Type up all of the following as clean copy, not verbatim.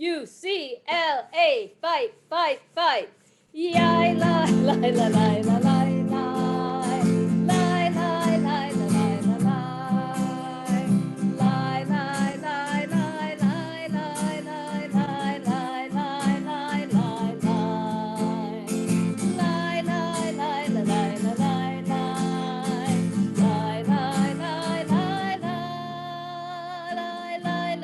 UCLA, fight, fight, fight. Yai, lie, lie, lie, lie, lie, lie, lie. Lie, lie, lie, lie, lie, lie, lie. Lie, lie, lie, lie, lie, lie, lie, lie, lie, lie, lie, lie, lie. Lie, lie, lie, lie, lie, lie, lie, lie. Lie, lie, lie,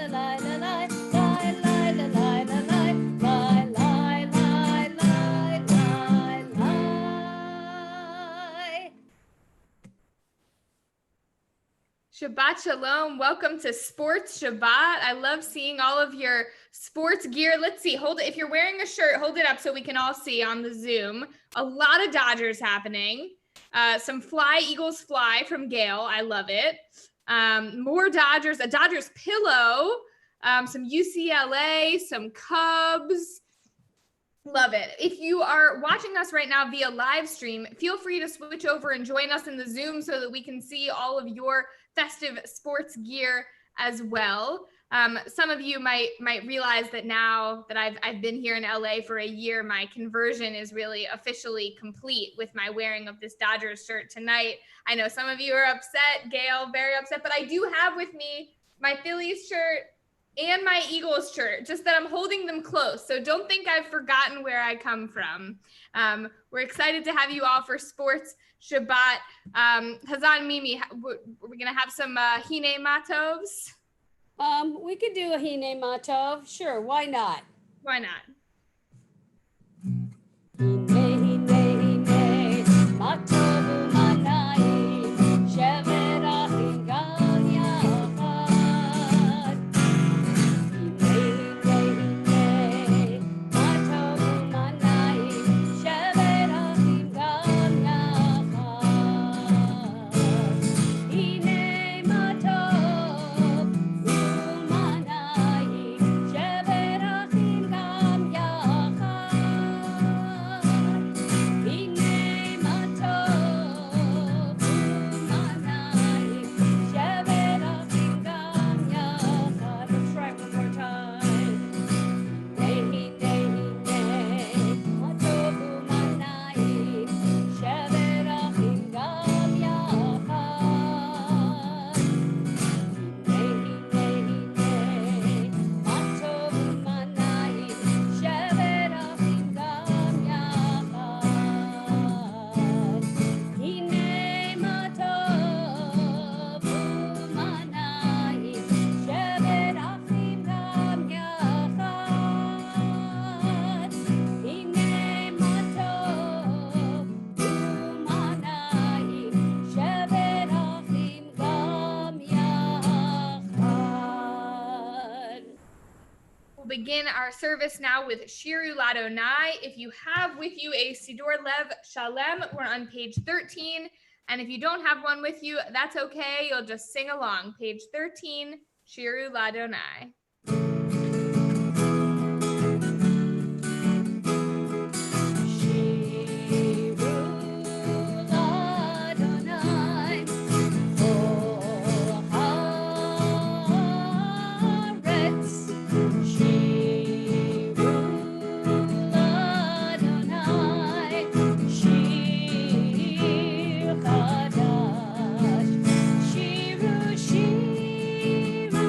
lie, lie. Lie, lie, lie, lie, lie, lie. Shabbat Shalom. Welcome to Sports Shabbat. I love seeing all of your sports gear. Let's see. Hold it. If you're wearing a shirt, hold it up so we can all see on the Zoom. A lot of Dodgers happening. Some Fly Eagles Fly from Gail. I love it. More Dodgers. A Dodgers pillow. Some UCLA. Some Cubs. Love it. If you are watching us right now via live stream, feel free to switch over and join us in the Zoom so that we can see all of your festive sports gear as well. Some of you might realize that now that I've been here in LA for a year, my conversion is really officially complete with my wearing of this Dodgers shirt tonight. I know some of you are upset, Gail, very upset, but I do have with me my Phillies shirt and my Eagles shirt, just that I'm holding them close. So don't think I've forgotten where I come from. We're excited to have you all for Sports Shabbat. Hazan, Mimi, we're gonna have some Hine Matovs. We could do a Hine Matov. Sure, why not? Why not? Hine, hine, hine, Matov umanai, shevet achim gam yachad. Hine, hine, hine, Matov umanai, shevet achim gam yachad. Hine matov umanai, shevet achim gam yachad. Hine matov umanai, shevet achim gam yachad. Let's try one more time. Hine, hine, hine, matov umanai, shevet achim gam yachad. Hine, hine, hine, matov umanai, shevet achim gam yachad. Hine matov umanai, shevet achim gam yachad. Hine matov umanai, shevet achim gam yachad. We'll begin our service now with Shiru Ladonai. If you have with you a Sidor Lev Shalem, we're on page 13. And if you don't have one with you, that's okay. You'll just sing along. Page 13, Shiru Ladonai. Shiru Ladonai, kol haaretz. Shiru Ladonai, shir chadash. Shiru, shiru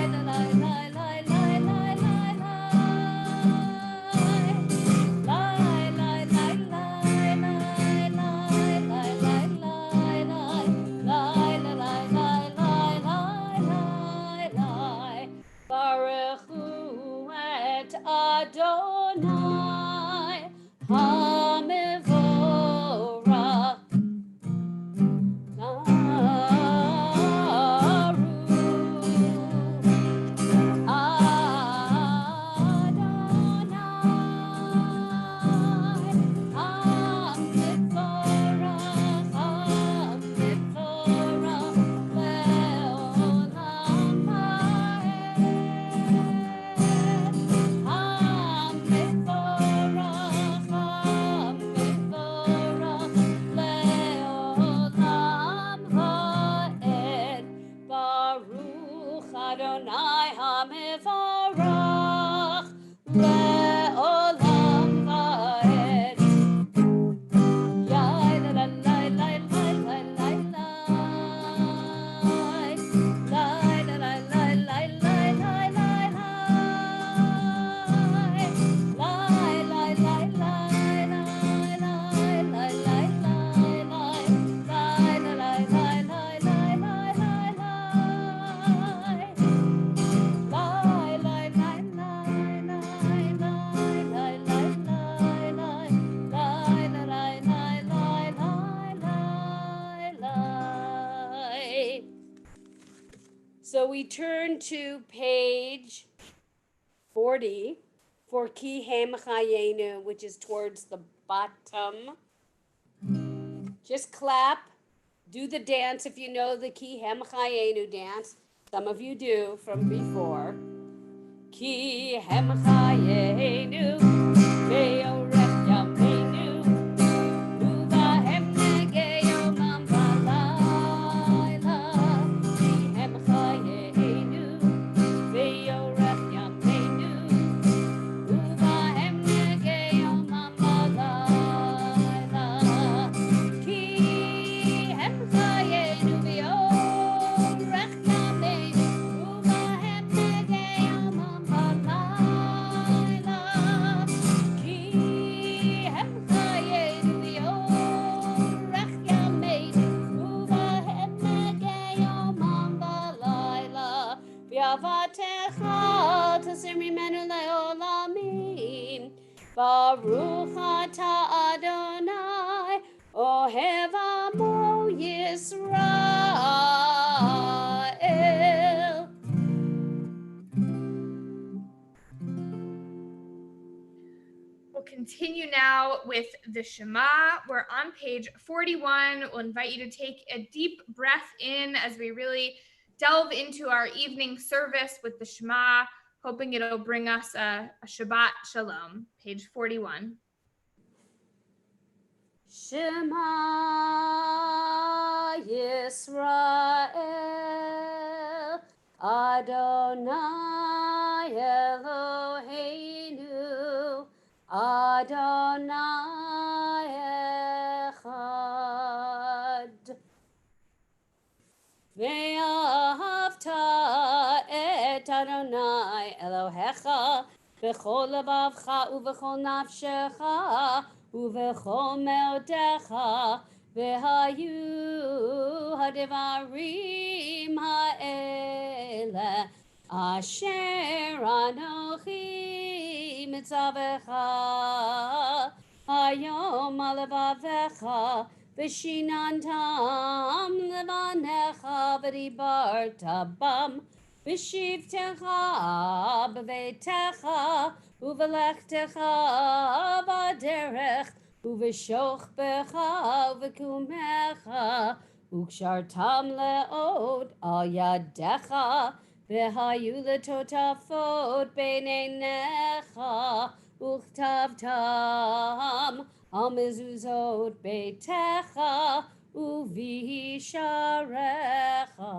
Baruch Hu et Adonai Hamivorach Adonai hamivarach le'olam va'ed. Yai la la la la la la la la. Lai la la la la la la la la. Lai la la la la la la la la. Lai la la la la la la la la. So we turn to page 40 for Ki Hem Chayenu, which is towards the bottom. Just clap, do the dance if you know the Ki Hem Chayenu dance. Some of you do from before. Ki Hem Chayenu, Ve'orech Yameinu, Uvahem Negei Yomam V'Layla. Ki Hem Chayenu, Ve'orech Yameinu, Uvahem Negei Baruch atah Adonai, Ohev Amo Yisrael. We'll continue now with the Shema. We're on page 41. We'll invite you to take a deep breath in as we really delve into our evening service with the Shema, hoping it'll bring us a Shabbat Shalom. Page 41. Shema Yisrael, Adonai Eloheinu, Adonai Echad. Ve'ahavta et Adonai Elohecha b'chol lebavcha u'b'chol nafshecha u'b'chol me'odecha ve'hayu ha'devarim ha'ele asher anochi mitzavecha hayom alevavecha Vishinantam levanecha v'dibarta bam v'shivtecha b'veitecha u'v'lechtecha b'derech u'v'shochbecha u'v'kumecha u'kshartam le'od al yadecha v'hayu letotafot b'neinecha u'chtavtam al mezuzot beitecha uvisharecha.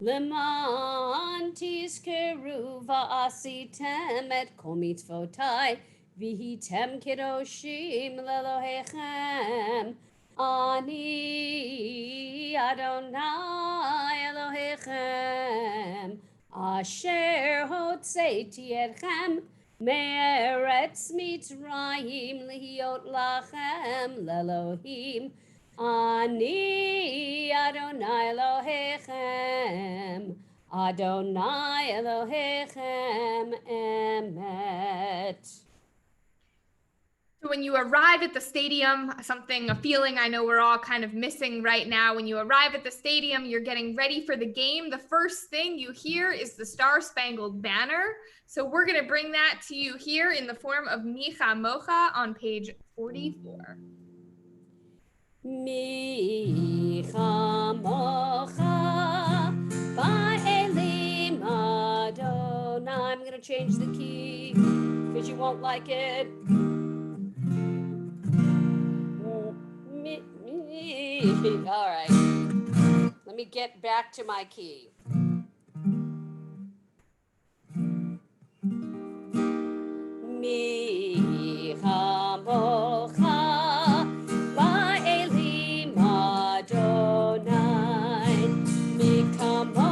Leman tizkeru va'asitem et kol mitzvotai v'hitem kedoshim lelohechem. Ani Adonai Elohechem asher hotzeiti etchem me'eretz Mitzrayim lihiot lachem lelohim. Ani Adonai Elohechem, Adonai Elohechem emet. So when you arrive at the stadium, a feeling I know we're all kind of missing right now. When you arrive at the stadium, you're getting ready for the game. The first thing you hear is the Star Spangled Banner. So we're going to bring that to you here in the form of Mi Chamocha on page 44. Mi chamocha ba'elim Adonai. I'm going to change the key because you won't like it. All right. Let me get back to my key. Mi chamocha ba'elim Adonai. Mi kamocha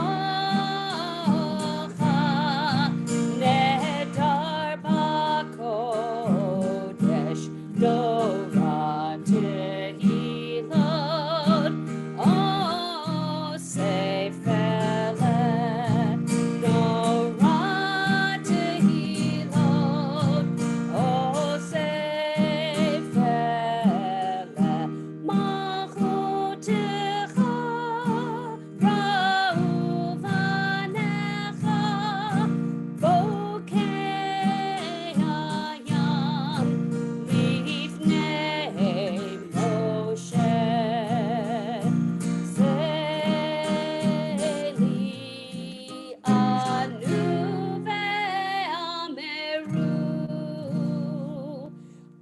nehedar b'kodesh Dora tehilot osefele Dora tehilot osefele malchutecha ra'uvanecha bokei hayam lifnei Moshe Zeli anu ve'ameru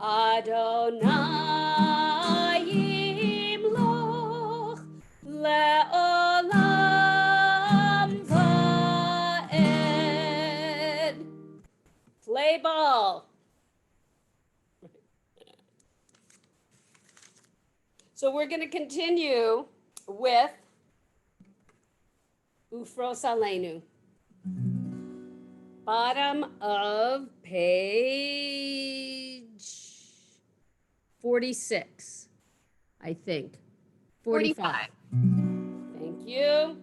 Adonai yimloch le'olam va'ed. Play ball. So we're going to continue with Ufros Aleinu. bottom of page 46, I think. 45. Thank you.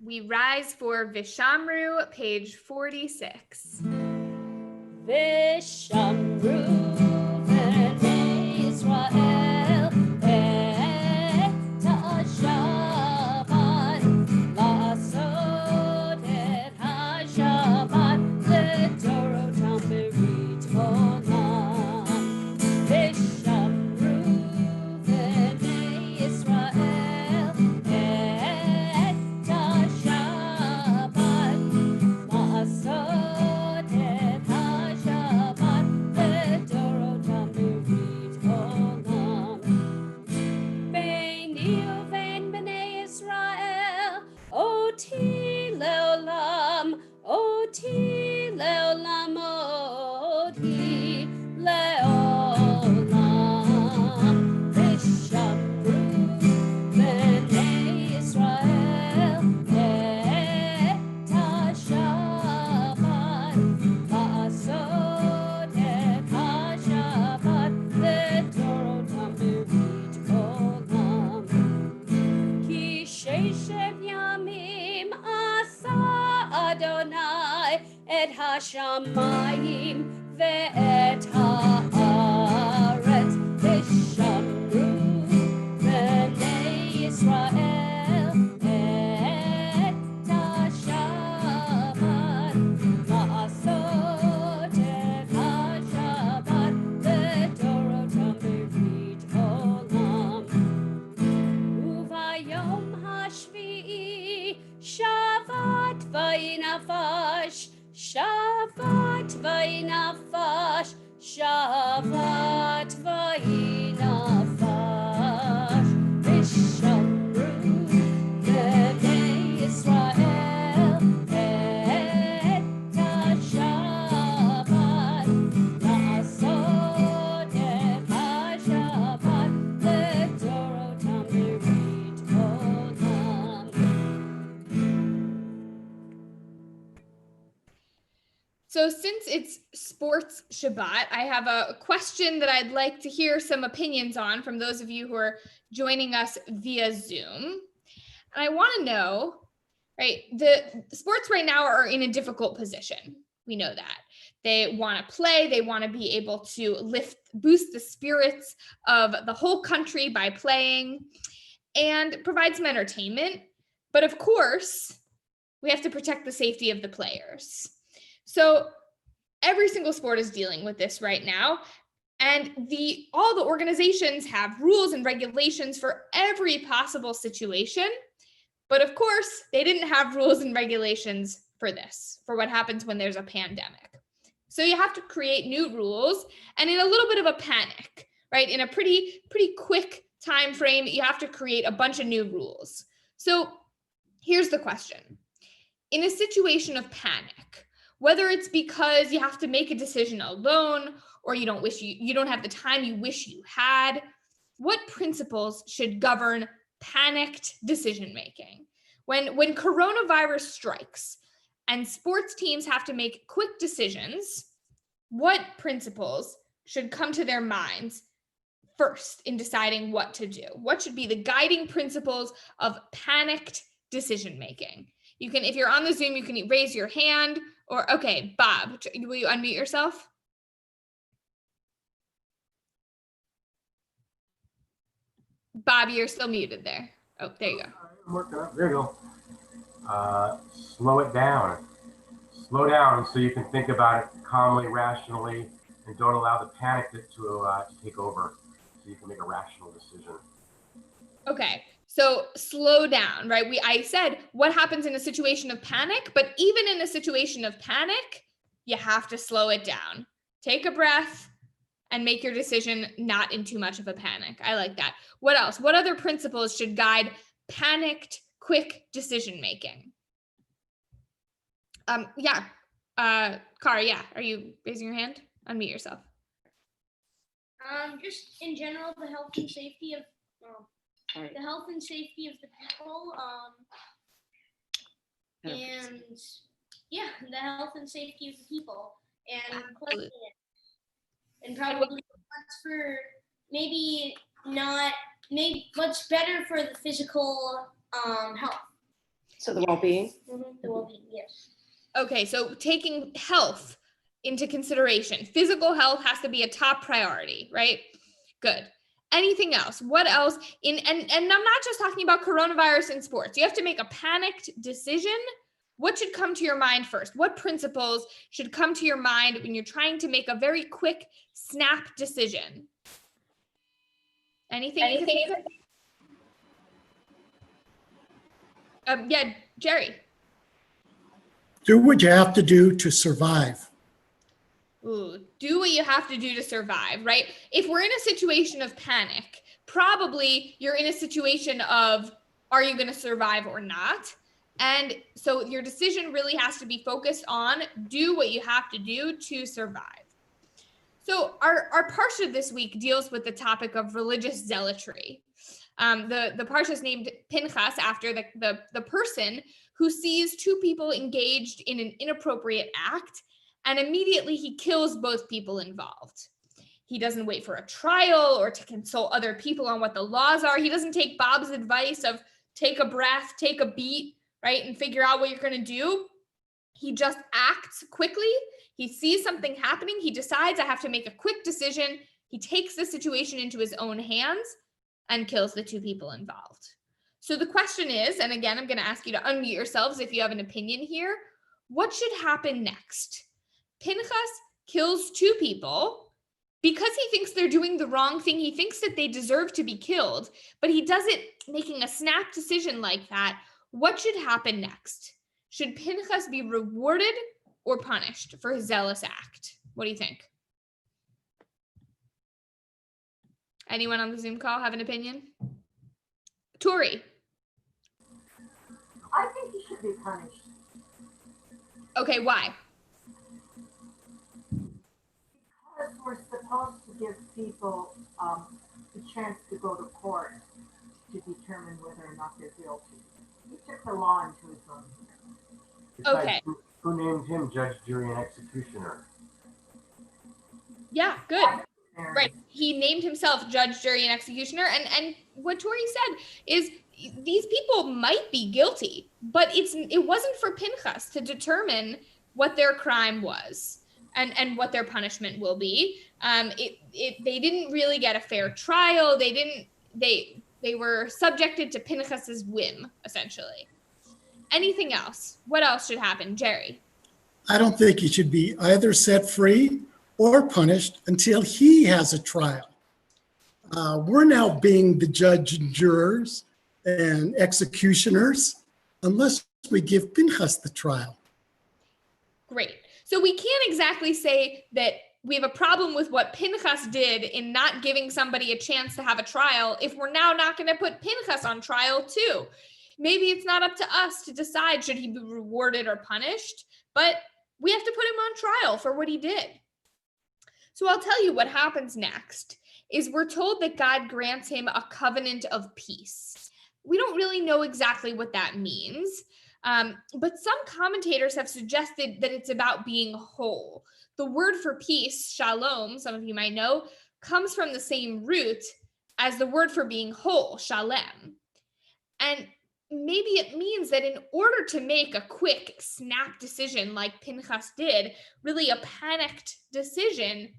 We rise for Vishamru, page 46. Vishamru b'nei Israel et hashabat la'asot et hashabat לדורותם ברית עולם. Vishamru b'nei Israel et hashabat la'asot et hashabat לדורותם ברית עולם. ביני ובין בני ישראל אותי לעולם, אותי לעולם, אותי לעולם. ושמרו בני ישראל את השבת, לעשות את השבת לדורותם ברית עולם. כי ששת ימים עשה אדוני את השמיים ואת הארץ. ושמרו בני ישראל את השבת, לעשות את השבת לדורותם ברית עולם. וביום השביעי שבת וינפש, שבת וינפש, שבת וינפש. ושמרו בני ישראל את השבת, לעשות את השבת לדורותם ברית עולם. So since it's Sports Shabbat, I have a question that I'd like to hear some opinions on from those of you who are joining us via Zoom. And I want to know, right, the sports right now are in a difficult position. We know that. They want to play, they want to be able to boost the spirits of the whole country by playing and provide some entertainment. But of course, we have to protect the safety of the players. So every single sport is dealing with this right now. And all the organizations have rules and regulations for every possible situation. But of course, they didn't have rules and regulations for this, for what happens when there's a pandemic. So you have to create new rules, and in a little bit of a panic, right? In a pretty quick time frame, you have to create a bunch of new rules. So here's the question. In a situation of panic, whether it's because you have to make a decision alone or you don't have the time you wish you had? What principles should govern panicked decision making? When coronavirus strikes and sports teams have to make quick decisions, what principles should come to their minds first in deciding what to do? What should be the guiding principles of panicked decision making? You can, if you're on the Zoom, you can raise your hand, or okay, Bob, will you unmute yourself? Bob, you're still muted there. Oh, there you go. I'm working up. There you go. Slow it down. Slow down so you can think about it calmly, rationally, and don't allow the panic to take over, so you can make a rational decision. Okay, so slow down, right? I said what happens in a situation of panic, but even in a situation of panic, you have to slow it down. Take a breath and make your decision not in too much of a panic. I like that. What else? What other principles should guide panicked, quick decision making? Kara, yeah. Are you raising your hand? Unmute yourself. Just in general, the health and safety of the people, and yeah, the health and safety of the people, and cleanliness, and probably what's better for the physical health. So the well-being. The well-being, yes. Okay, so taking health into consideration. Physical health has to be a top priority, right? Good. Anything else? What else? And I'm not just talking about coronavirus in sports. You have to make a panicked decision. What should come to your mind first? What principles should come to your mind when you're trying to make a very quick snap decision? Anything? Yeah, Jerry. Do what you have to do to survive. Ooh, do what you have to do to survive, right? If we're in a situation of panic, probably you're in a situation of, are you going to survive or not? And so your decision really has to be focused on do what you have to do to survive. So our parsha this week deals with the topic of religious zealotry. The parsha is named Pinchas after the person who sees two people engaged in an inappropriate act, and immediately he kills both people involved. He doesn't wait for a trial or to consult other people on what the laws are. He doesn't take Bob's advice of take a breath, take a beat, right, and figure out what you're going to do. He just acts quickly. He sees something happening. He decides I have to make a quick decision. He takes the situation into his own hands and kills the two people involved. So the question is, and again, I'm going to ask you to unmute yourselves if you have an opinion here. What should happen next? Pinchas kills two people because he thinks they're doing the wrong thing. He thinks that they deserve to be killed, but he does it making a snap decision like that. What should happen next? Should Pinchas be rewarded or punished for his zealous act? What do you think? Anyone on the Zoom call have an opinion? Tori. I think he should be punished. Okay, why? Because we're supposed to give people the chance to go to court to determine whether or not they're guilty. He took the law into his own hands. Besides, Okay. Who named him judge, jury, and executioner? Yeah, good. And Right. He named himself judge, jury, and executioner. And what Tori said is these people might be guilty, but it wasn't for Pinchas to determine what their crime was and what their punishment will be. They didn't really get a fair trial. They were subjected to Pinchas's whim, essentially. Anything else? What else should happen, Jerry? I don't think he should be either set free or punished until he has a trial. We're now being the judge and jurors and executioners unless we give Pinchas the trial. Great. So we can't exactly say that we have a problem with what Pinchas did in not giving somebody a chance to have a trial if we're now not going to put Pinchas on trial too. Maybe it's not up to us to decide should he be rewarded or punished, but we have to put him on trial for what he did. So I'll tell you what happens next is we're told that God grants him a covenant of peace. We don't really know exactly what that means, but some commentators have suggested that it's about being whole. The word for peace, shalom, some of you might know, comes from the same root as the word for being whole, shalem. And maybe it means that in order to make a quick snap decision like Pinchas did, really a panicked decision,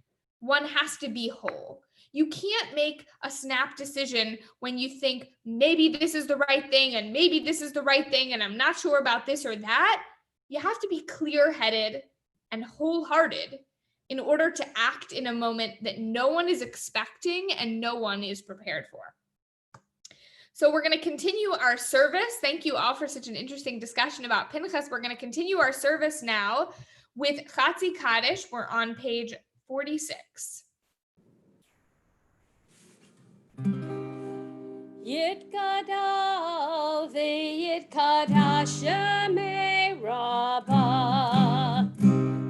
one has to be whole. You can't make a snap decision when you think maybe this is the right thing and maybe this is the right thing and I'm not sure about this or that. You have to be clear-headed and wholehearted in order to act in a moment that no one is expecting and no one is prepared for. So we're going to continue our service. Thank you all for such an interesting discussion about Pinchas. We're going to continue our service now with Chatzi Kaddish. We're on page 46. Yitgadal v'yitkadash shemei Rabbah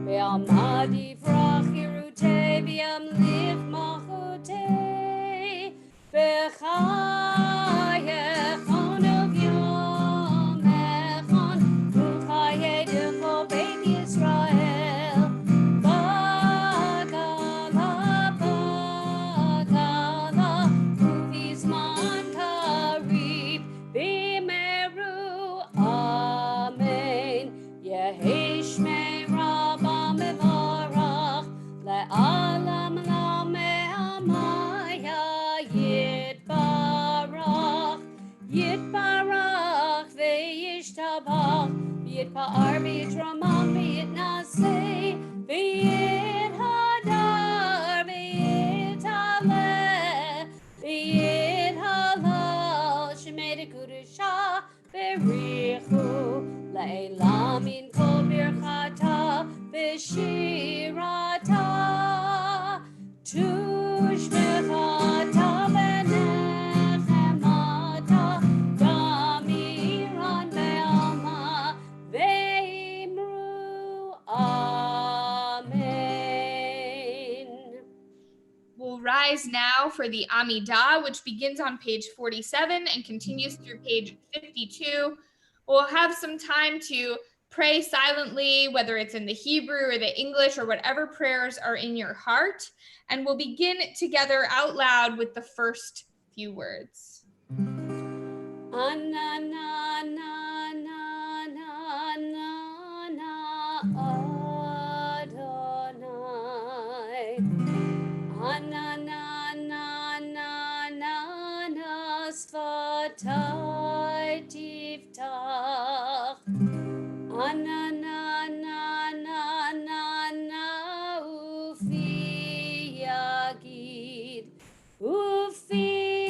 Ve'amad yivrach yirutei v'yamlich malchutei V'chayechon uv'yom echon V'chayei d'chol beit Yisrael Bagala bagala uv'zman karib B'meru amen Yehi shmei Rabbah mevarach Le'alam lame'amaya Yitbarach Yitbarach ve'yishtabach Yitpa'ar v'yitramach v'yitnaseh v'yithadar v'yithaleh v'yithalal Shemei Kedusha v'richu Le'elam min kol birchata v'shirata Tushmechata v'nechemata Damiran ve'alma ve'imru Amen. We'll rise now for the Amidah, which begins on page 47 and continues through page 52. We'll have some time to pray silently, whether it's in the Hebrew or the English or whatever prayers are in your heart. And we'll begin together out loud with the first few words. Anna na na na na na na Adonai Anna na na na na na Sfatai tiftach Anna na na na na na Ufi yagid Ufi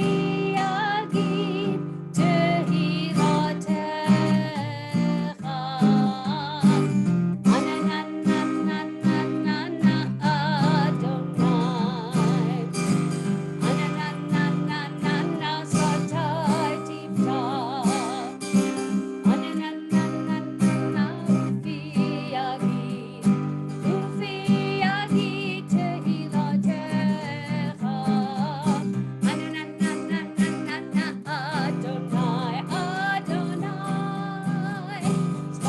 yagid Tehilatecha Anna na na na na na na Adonai Anna na na na na na Sfatai tiftach Anna na na na na na Ufi yagid Ufi yagid Tehilatecha Anna na na na na na na Adonai Adonai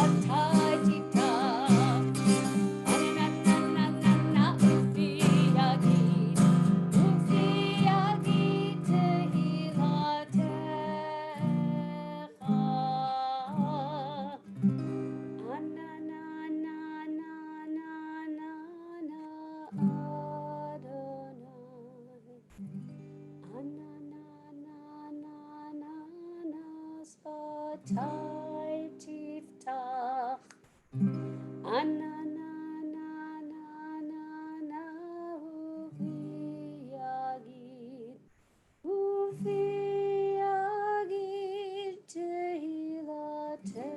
Sfatai tiftach Anna na na na na Ufi yagid Ufi yagid Tehilatecha Anna na na na na na na Adonai Anna na na na na na Sfatai tiftach Anna na na na na na Ufi yagid Ufi yagid Tehilatecha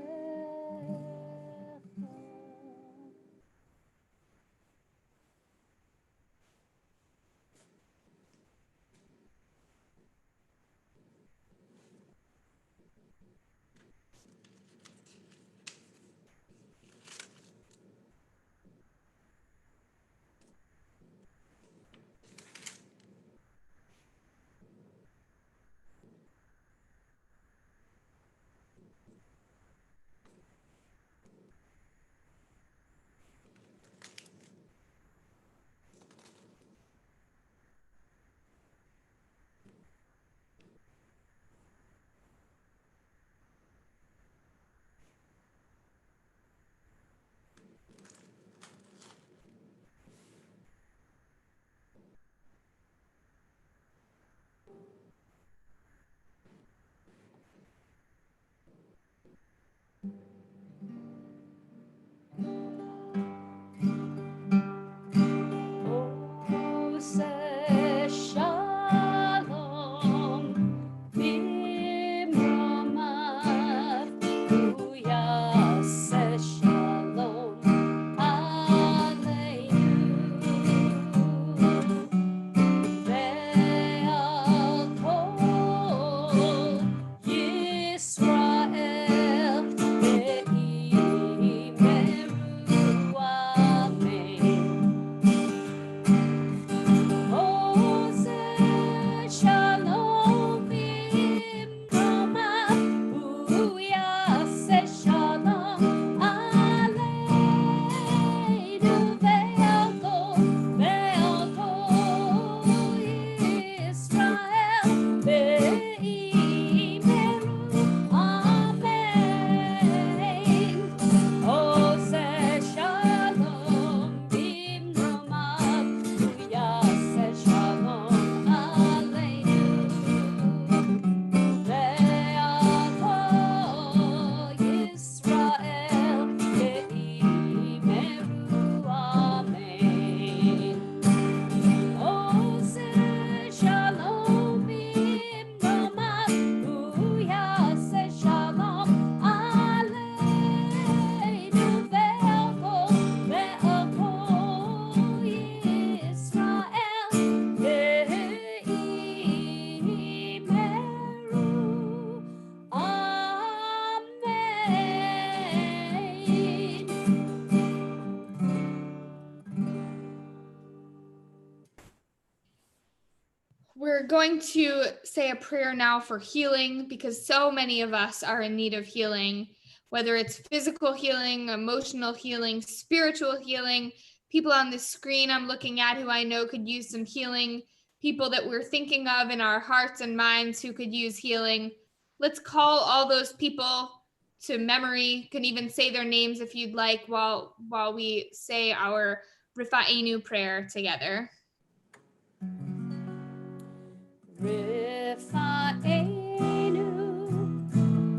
We're going to say a prayer now for healing because so many of us are in need of healing, whether it's physical healing, emotional healing, spiritual healing. People on the screen I'm looking at who I know could use some healing, people that we're thinking of in our hearts and minds who could use healing. Let's call all those people to memory. You can even say their names if you'd like while we say our Rifa'enu prayer together. Rifa'enu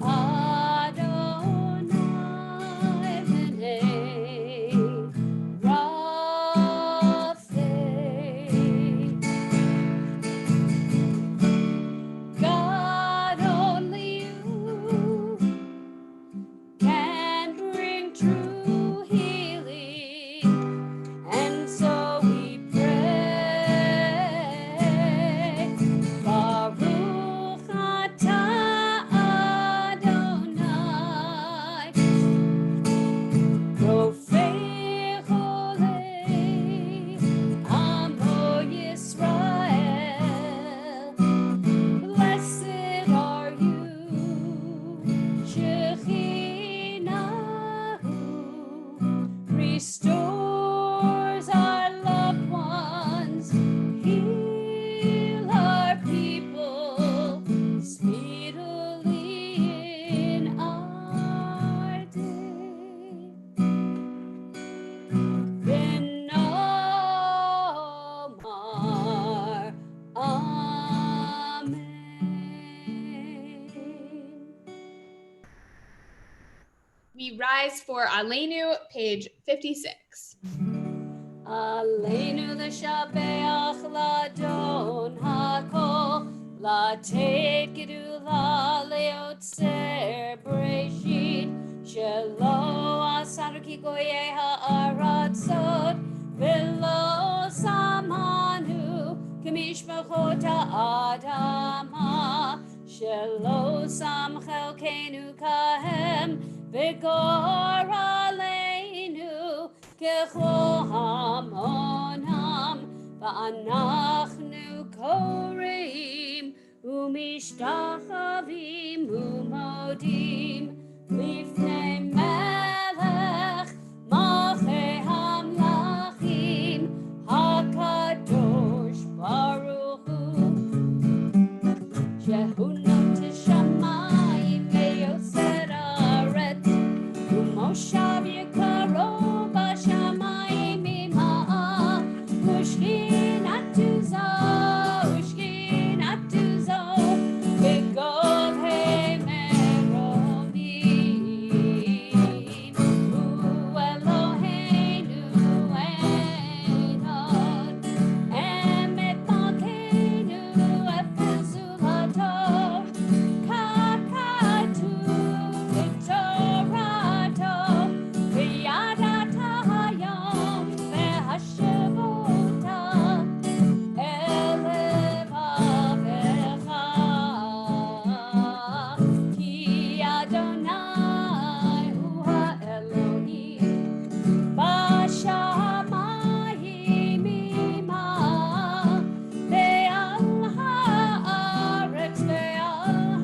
Adonai b'nei Rapha. God, only you can bring true healing, and so we pray. Baruch atah Adonai, Rofei Cholei Amo Yisrael. Blessed are you, Shekhinah, restores our loved ones, heal our people speedily in our day. Ben Omar, Amen. We rise for Aleinu, page 56. Aleinu l'shabeach l'adon hakol, לתת גדולה ליוצר בראשית, שלא עשנו כגויי הארצות, ולא שמנו כמשפחות האדמה, שלא שם חלקנו כהם, וגור עלינו ככל המונם, ואנחנו קוראים ומשתחווים ומודים לפני מלך מלכי המלכים הקדוש ברוך הוא, שהוא נוטה שמיים ויוצר הארץ, ומושב יקרו בשמיים ממעל, ושכינתו זו בגובהי מרומים, הוא אלוהינו אין עוד, אמת מלכנו אפל זולתו, כך כתוב בתורתו, וידעת היום והשבות אל לבבך, כי אדוני הוא האלוהים בשמיים ממעל, ועל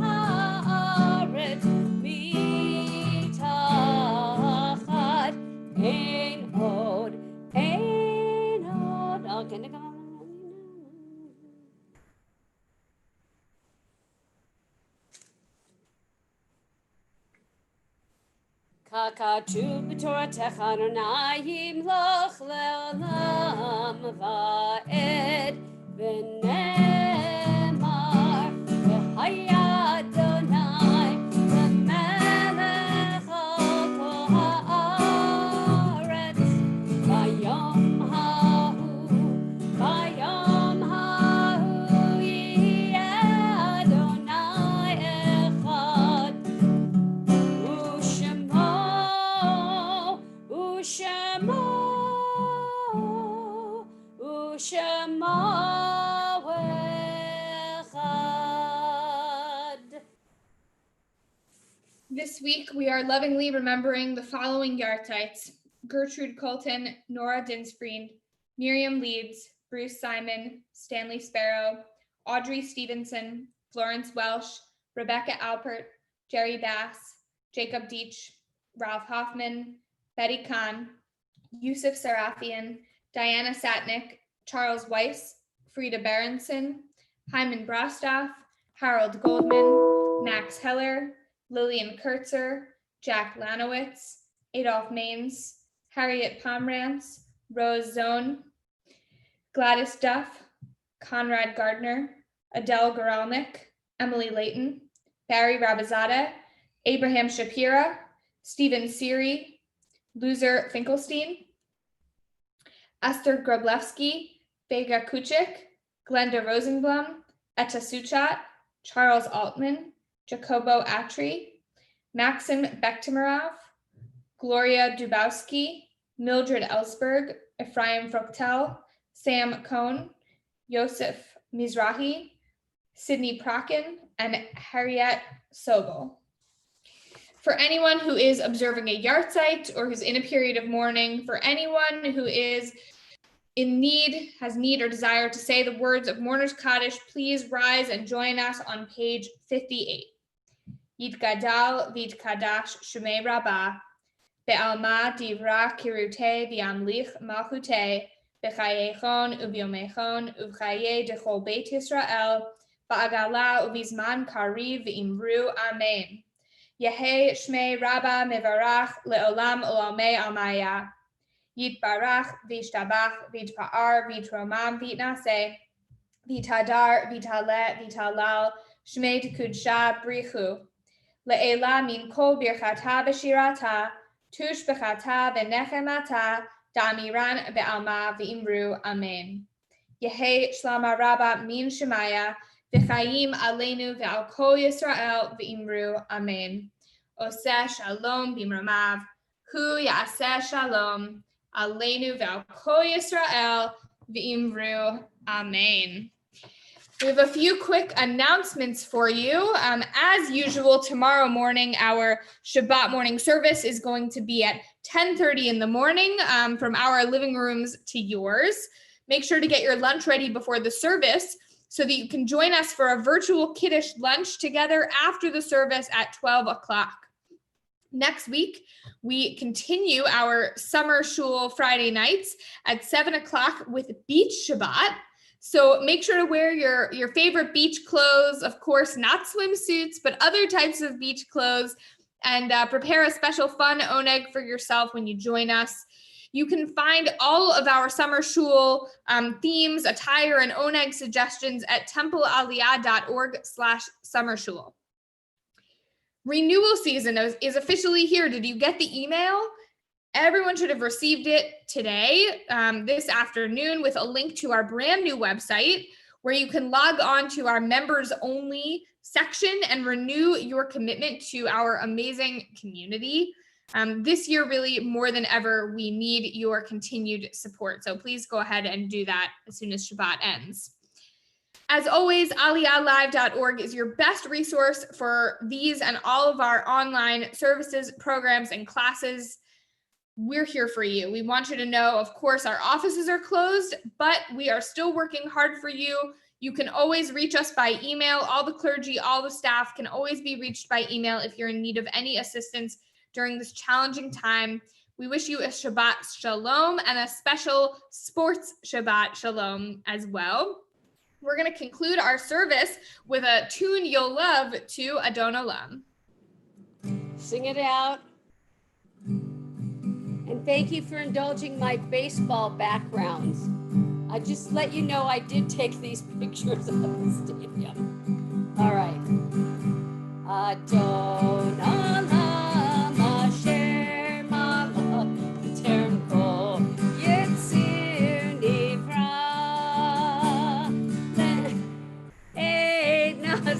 הארץ מתחת, אין עוד, אין עוד. Okay, ככתוב בתורתך אדוני ימלוך לעולם ועד, ונאמר והיה אדוני למלך על כל הארץ, ביום ההוא יהיה אדוני אחד, ושמו אחד. This week, we are lovingly remembering the following Yartites: Gertrude Colton, Nora Dinsfried, Miriam Leeds, Bruce Simon, Stanley Sparrow, Audrey Stevenson, Florence Welsh, Rebecca Alpert, Jerry Bass, Jacob Deitch, Ralph Hoffman, Betty Kahn, Yusuf Sarafian, Diana Satnick, Charles Weiss, Frida Berenson, Hyman Brostoff, Harold Goldman, Max Heller, Lillian Kurtzer, Jack Lanowitz, Adolph Maines, Harriet Pomerantz, Rose Zone, Gladys Duff, Conrad Gardner, Adele Goralnik, Emily Layton, Barry Rabizadeh, Abraham Shapira, Stephen Seary, Loser Finkelstein, Esther Groblewski, Vega Kuchik, Glenda Rosenblum, Etta Suchat, Charles Altman, Jacobo Atri, Maxim Bektimarov, Gloria Dubowski, Mildred Ellsberg, Ephraim Fruchtel, Sam Cohn, Yosef Mizrahi, Sydney Prakin, and Harriet Sobel. For anyone who is observing a yahrzeit or who's in a period of mourning, for anyone who is in need, has need or desire to say the words of Mourner's Kaddish, please rise and join us on page 58. Yitgadal v'yitkadash shemei Rabbah, be'alma divra kirute v'yamlich malchute, b'chayechon u'vyomechon u'v'chaye dechol Beit Yisrael, ba'agala u'vizman kariv v'imru amen. Yehei shmei Rabbah mevarach le'olam olamei almaya. Yitbarach v'yishtabach v'yitpa'ar v'yitromam v'yitnaseh v'yitadar v'yitalet v'yitalal shmei tekudsha brichu. Le'ela min kol birchata v'shirata tush b'chata v'nechemata da'amiran be'alma v'imru amen. Yehei shlama Rabbah min shemaya v'chayim aleinu ve'al kol Yisrael v'imru amen. Oseh shalom b'imramav hu ya'aseh shalom aleinu ve'al kol Yisrael v'imru amen. We have a few quick announcements for you. As usual, tomorrow morning, our Shabbat morning service is going to be at 10:30 in the morning from our living rooms to yours. Make sure to get your lunch ready before the service so that you can join us for a virtual Kiddush lunch together after the service at 12 o'clock. Next week, we continue our summer shul Friday nights at 7 o'clock with Beach Shabbat. So make sure to wear your favorite beach clothes, of course, not swimsuits, but other types of beach clothes, and prepare a special fun oneg for yourself when you join us. You can find all of our summer shul themes, attire, and oneg suggestions at templealiyah.org/summershul. Renewal season is officially here. Did you get the email? Everyone should have received it today, this afternoon, with a link to our brand new website where you can log on to our members only section and renew your commitment to our amazing community. This year, really more than ever, we need your continued support. So please go ahead and do that as soon as Shabbat ends. As always, aliyahlive.org is your best resource for these and all of our online services, programs, and classes. We're here for you. We want you to know, of course, our offices are closed, but we are still working hard for you. You can always reach us by email. All the clergy, all the staff can always be reached by email if you're in need of any assistance during this challenging time. We wish you a Shabbat Shalom and a special sports Shabbat Shalom as well. We're going to conclude our service with a tune you'll love to Adon Olam. Sing it out. And thank you for indulging my baseball backgrounds. I just let you know I did take these pictures of the stadium. All right. Adon Olam asher malach v'tern kol yitzir nivra le'ed nasa